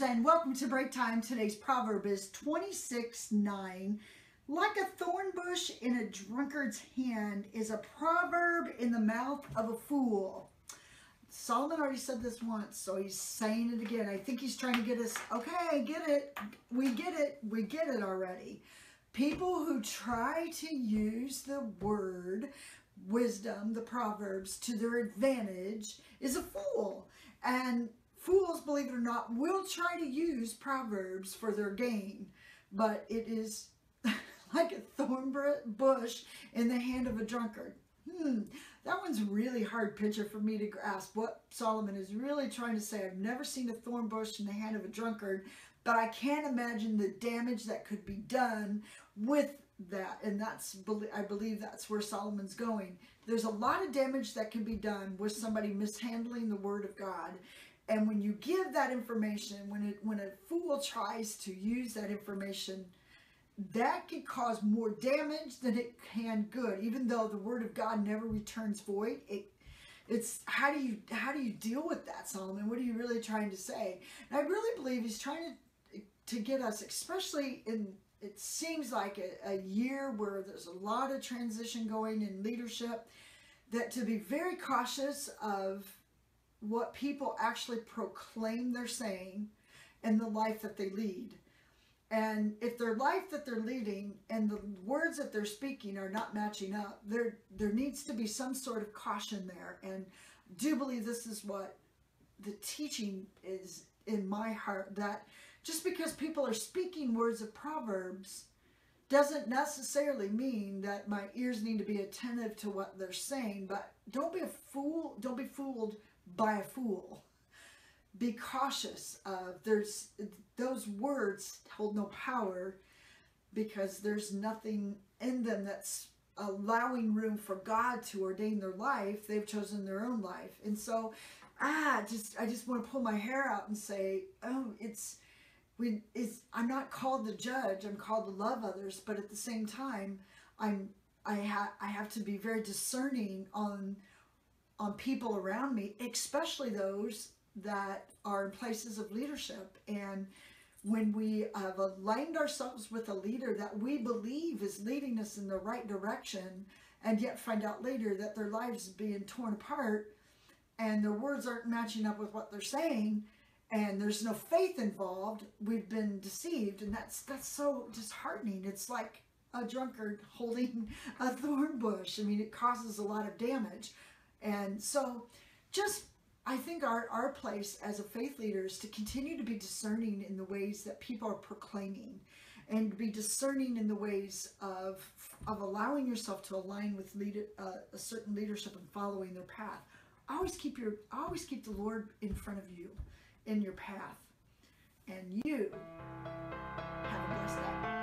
and welcome to Breaktime. Today's proverb is 26:9. Like a thorn bush in a drunkard's hand is a proverb in the mouth of a fool. Solomon already said this once, so he's saying it again. I think he's trying to get us, okay, get it. We get it already. People who try to use the word wisdom, the Proverbs, to their advantage is a fool. And fools, believe it or not, will try to use Proverbs for their gain, but it is like a thorn bush in the hand of a drunkard. That one's a really hard picture for me to grasp what Solomon is really trying to say. I've never seen a thorn bush in the hand of a drunkard, but I can't imagine the damage that could be done with that. And I believe that's where Solomon's going. There's a lot of damage that can be done with somebody mishandling the word of God. And when you give that information, when a fool tries to use that information, that can cause more damage than it can good. Even though the word of God never returns void, it's how do you deal with that, Solomon? What are you really trying to say? And I really believe he's trying to get us, especially in, it seems like a year where there's a lot of transition going in leadership, that to be very cautious of what people actually proclaim they're saying and the life that they lead. And if their life that they're leading and the words that they're speaking are not matching up, there needs to be some sort of caution there. And I do believe this is what the teaching is in my heart, that just because people are speaking words of Proverbs doesn't necessarily mean that my ears need to be attentive to what they're saying. But don't be a fool. Don't be fooled by a fool. Be cautious of those words hold no power, because there's nothing in them that's allowing room for God to ordain their life. They've chosen their own life. And so I just want to pull my hair out and say, oh, I'm not called to judge. I'm called to love others, but at the same time, I have to be very discerning on people around me, especially those that are in places of leadership. And when we have aligned ourselves with a leader that we believe is leading us in the right direction, and yet find out later that their lives are being torn apart and their words aren't matching up with what they're saying, and there's no faith involved, we've been deceived. And that's so disheartening. It's like a drunkard holding a thorn bush. I mean, it causes a lot of damage. And so I think our place as a faith leader is to continue to be discerning in the ways that people are proclaiming, and be discerning in the ways of allowing yourself to align with a certain leadership and following their path. Always keep the Lord in front of you in your path, and you have a blessed day.